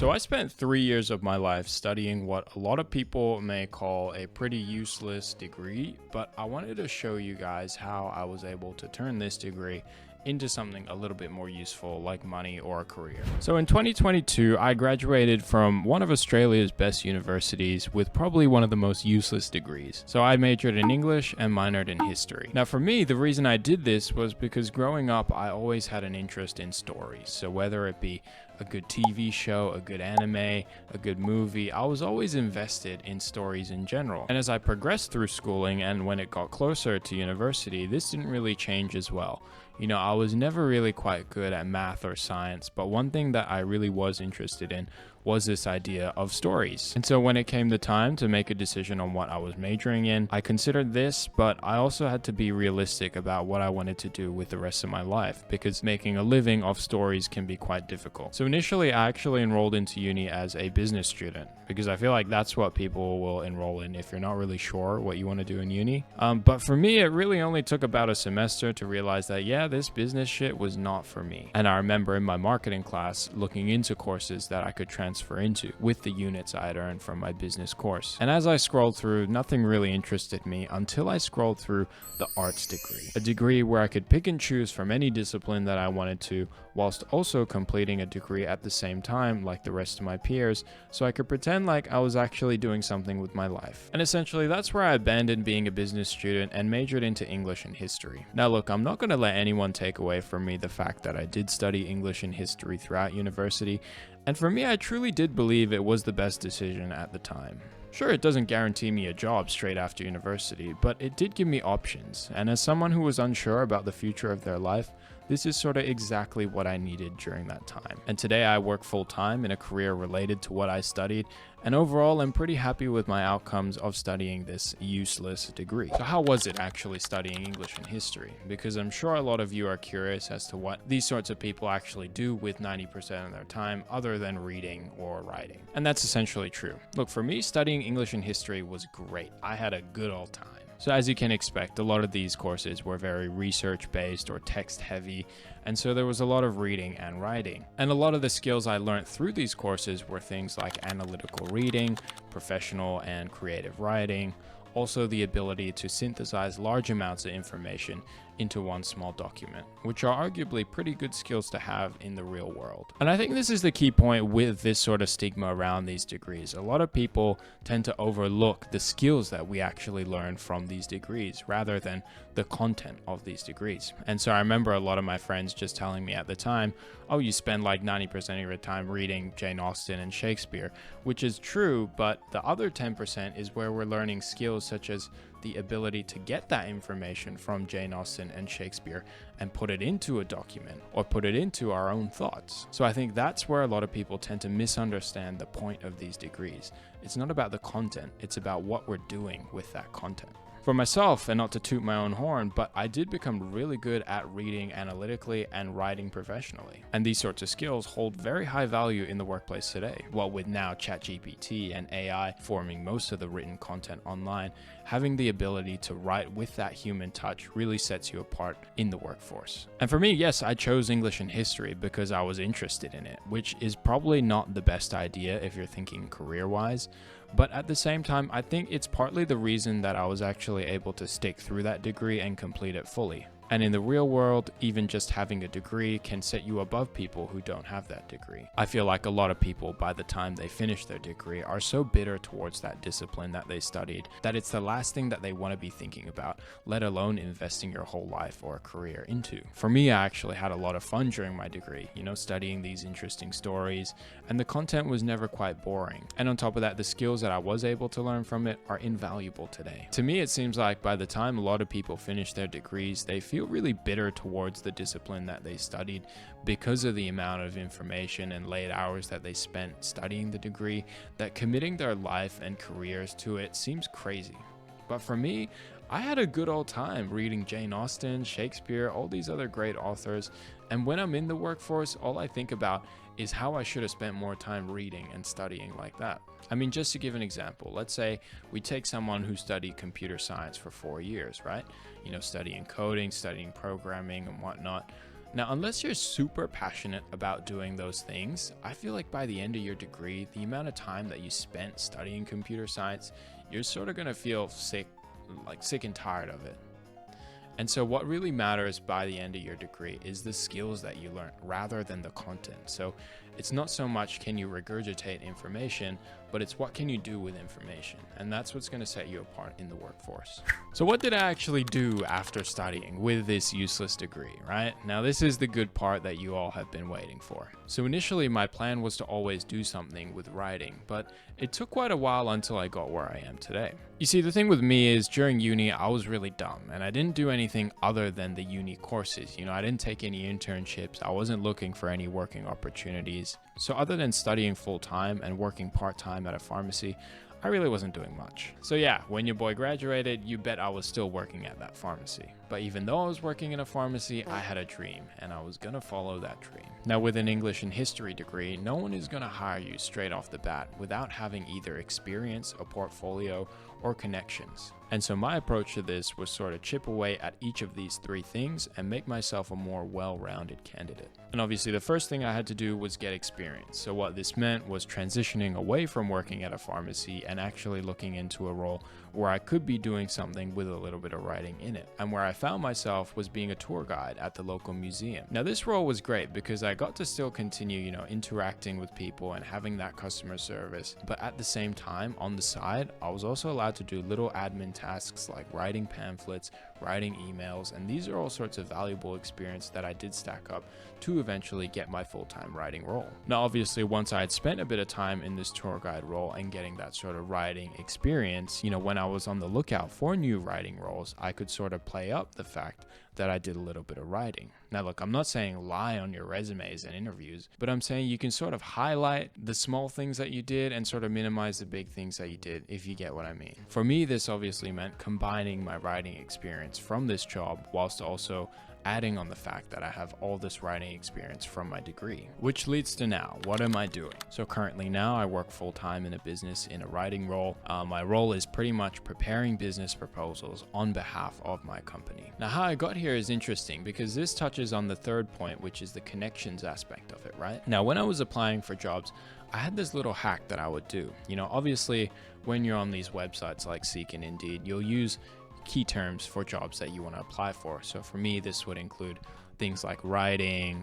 So I spent 3 years of my life studying what a lot of people may call a pretty useless degree, but I wanted to show you guys how I was able to turn this degree into something a little bit more useful like money or a career. So in 2022, I graduated from one of Australia's best universities with probably one of the most useless degrees. So I majored in English and minored in history. Now for me, the reason I did this was because growing up, I always had an interest in stories. So whether it be a good TV show, a good anime, a good movie, I was always invested in stories in general. And as I progressed through schooling and when it got closer to university, this didn't really change as well. You know, I was never really quite good at math or science, but one thing that I really was interested in was this idea of stories. And so when it came the time to make a decision on what I was majoring in, I considered this, but I also had to be realistic about what I wanted to do with the rest of my life, because making a living off stories can be quite difficult. So initially, I actually enrolled into uni as a business student, because I feel like that's what people will enroll in if you're not really sure what you want to do in uni. But for me, it really only took about a semester to realize that, yeah, this business shit was not for me. And I remember in my marketing class looking into courses that I could transfer into with the units I had earned from my business course. And as I scrolled through, nothing really interested me until I scrolled through the arts degree, a degree where I could pick and choose from any discipline that I wanted to, whilst also completing a degree at the same time like the rest of my peers, so I could pretend like I was actually doing something with my life. And essentially that's where I abandoned being a business student and majored into English and history. Now look, I'm not going to let anyone take away from me the fact that I did study English and history throughout university, and for me I truly did believe it was the best decision at the time. Sure, it doesn't guarantee me a job straight after university, but it did give me options, and as someone who was unsure about the future of their life, this is sort of exactly what I needed during that time. And today I work full-time in a career related to what I studied, and overall I'm pretty happy with my outcomes of studying this useless degree. So how was it actually studying English and history? Because I'm sure a lot of you are curious as to what these sorts of people actually do with 90% of their time other than reading or writing. And that's essentially true. Look, for me, studying English and history was great. I had a good old time. So as you can expect, a lot of these courses were very research-based or text-heavy, and so there was a lot of reading and writing. And a lot of the skills I learned through these courses were things like analytical reading, professional and creative writing, also the ability to synthesize large amounts of information into one small document, which are arguably pretty good skills to have in the real world. And I think this is the key point with this sort of stigma around these degrees. A lot of people tend to overlook the skills that we actually learn from these degrees rather than the content of these degrees. And so I remember a lot of my friends just telling me at the time, oh, you spend like 90% of your time reading Jane Austen and Shakespeare, which is true, but the other 10% is where we're learning skills such as the ability to get that information from Jane Austen and Shakespeare and put it into a document or put it into our own thoughts. So I think that's where a lot of people tend to misunderstand the point of these degrees. It's not about the content, it's about what we're doing with that content. For myself, and not to toot my own horn, but I did become really good at reading analytically and writing professionally. And these sorts of skills hold very high value in the workplace today. Well, with now ChatGPT and AI forming most of the written content online, having the ability to write with that human touch really sets you apart in the workforce. And for me, yes, I chose English and history because I was interested in it, which is probably not the best idea if you're thinking career-wise. But at the same time, I think it's partly the reason that I was actually able to stick through that degree and complete it fully. And in the real world, even just having a degree can set you above people who don't have that degree. I feel like a lot of people, by the time they finish their degree, are so bitter towards that discipline that they studied that it's the last thing that they want to be thinking about, let alone investing your whole life or career into. For me, I actually had a lot of fun during my degree, studying these interesting stories, and the content was never quite boring. And on top of that, the skills that I was able to learn from it are invaluable today. To me, it seems like by the time a lot of people finish their degrees, they feel really bitter towards the discipline that they studied because of the amount of information and late hours that they spent studying the degree, that committing their life and careers to it seems crazy. But for me, I had a good old time reading Jane Austen, Shakespeare, all these other great authors, and when I'm in the workforce, all I think about is how I should have spent more time reading and studying like that. I mean, just to give an example, let's say we take someone who studied computer science for 4 years, right? Studying coding, studying programming and whatnot. Now, unless you're super passionate about doing those things, I feel like by the end of your degree, the amount of time that you spent studying computer science, you're sort of going to feel sick and tired of it. And so what really matters by the end of your degree is the skills that you learn rather than the content. So it's not so much can you regurgitate information, but it's what can you do with information. And that's what's going to set you apart in the workforce. So what did I actually do after studying with this useless degree, right? Now this is the good part that you all have been waiting for. So initially my plan was to always do something with writing, but it took quite a while until I got where I am today. You see, the thing with me is during uni, I was really dumb and I didn't do anything other than the uni courses. I didn't take any internships. I wasn't looking for any working opportunities. So other than studying full time and working part time at a pharmacy, I really wasn't doing much. So yeah, when your boy graduated, you bet I was still working at that pharmacy. But even though I was working in a pharmacy, I had a dream and I was gonna follow that dream. Now with an English and history degree, no one is gonna hire you straight off the bat without having either experience, a portfolio, or connections. And so my approach to this was sort of chip away at each of these three things and make myself a more well-rounded candidate. And obviously the first thing I had to do was get experience. So what this meant was transitioning away from working at a pharmacy and actually looking into a role where I could be doing something with a little bit of writing in it. And where I found myself was being a tour guide at the local museum. Now this role was great because I got to still continue, interacting with people and having that customer service. But at the same time, on the side, I was also allowed to do little admin tasks like writing pamphlets, writing emails, and these are all sorts of valuable experience that I did stack up to eventually get my full-time writing role. Now obviously once I had spent a bit of time in this tour guide role and getting that sort of writing experience, when I was on the lookout for new writing roles, I could sort of play up the fact that I did a little bit of writing. Now look, I'm not saying lie on your resumes and interviews, but I'm saying you can sort of highlight the small things that you did and sort of minimize the big things that you did, if you get what I mean. For me, this obviously meant combining my writing experience from this job whilst also adding on the fact that I have all this writing experience from my degree. Which leads to now, what am I doing? So currently now I work full-time in a business in a writing role. My role is pretty much preparing business proposals on behalf of my company. Now how I got here is interesting because this touches on the third point, which is the connections aspect of it, right? Now when I was applying for jobs, I had this little hack that I would do. Obviously when you're on these websites like Seek and Indeed, you'll use key terms for jobs that you want to apply for. So for me, this would include things like writing,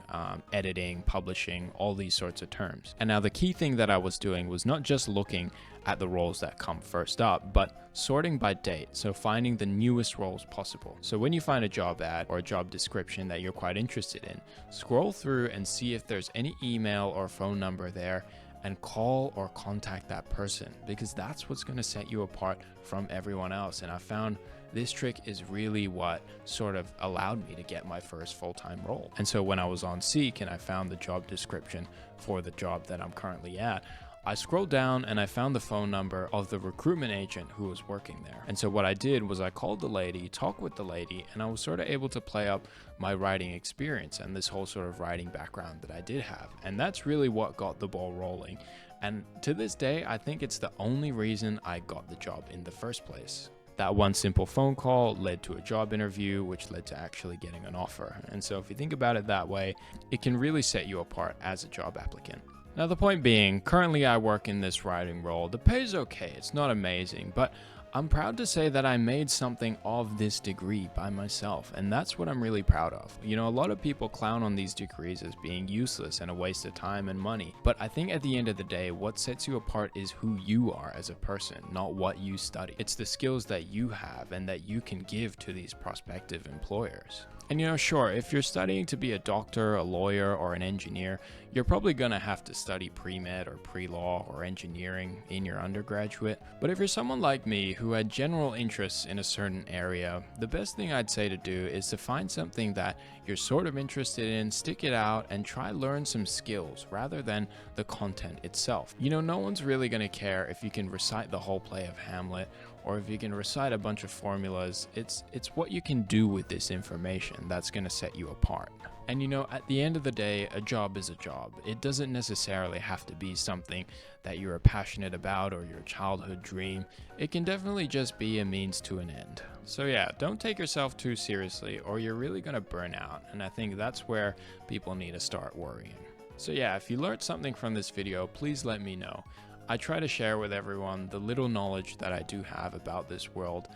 editing, publishing, all these sorts of terms. And now the key thing that I was doing was not just looking at the roles that come first up, but sorting by date. So finding the newest roles possible. So when you find a job ad or a job description that you're quite interested in, scroll through and see if there's any email or phone number there and call or contact that person, because that's what's going to set you apart from everyone else. And I found this trick is really what sort of allowed me to get my first full-time role. And so when I was on Seek and I found the job description for the job that I'm currently at, I scrolled down and I found the phone number of the recruitment agent who was working there. And so what I did was I called the lady, talked with the lady, and I was sort of able to play up my writing experience and this whole sort of writing background that I did have. And that's really what got the ball rolling. And to this day, I think it's the only reason I got the job in the first place. That one simple phone call led to a job interview, which led to actually getting an offer. And so if you think about it that way, it can really set you apart as a job applicant. Now the point being, currently I work in this writing role. The pay is okay, it's not amazing, but I'm proud to say that I made something of this degree by myself, and that's what I'm really proud of. A lot of people clown on these degrees as being useless and a waste of time and money, but I think at the end of the day, what sets you apart is who you are as a person, not what you study. It's the skills that you have and that you can give to these prospective employers. And sure, if you're studying to be a doctor, a lawyer, or an engineer, you're probably gonna have to study pre-med or pre-law or engineering in your undergraduate. But if you're someone like me who had general interests in a certain area, the best thing I'd say to do is to find something that you're sort of interested in, stick it out, and try learn some skills rather than the content itself. No one's really gonna care if you can recite the whole play of Hamlet or if you can recite a bunch of formulas, it's what you can do with this information that's going to set you apart. And you know, at the end of the day, a job is a job. It doesn't necessarily have to be something that you're passionate about or your childhood dream. It can definitely just be a means to an end. So yeah, don't take yourself too seriously or you're really going to burn out. And I think that's where people need to start worrying. So yeah, if you learned something from this video, please let me know. I try to share with everyone the little knowledge that I do have about this world,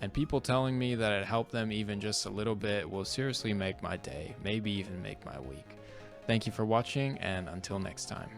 and people telling me that it helped them even just a little bit will seriously make my day, maybe even make my week. Thank you for watching, and until next time.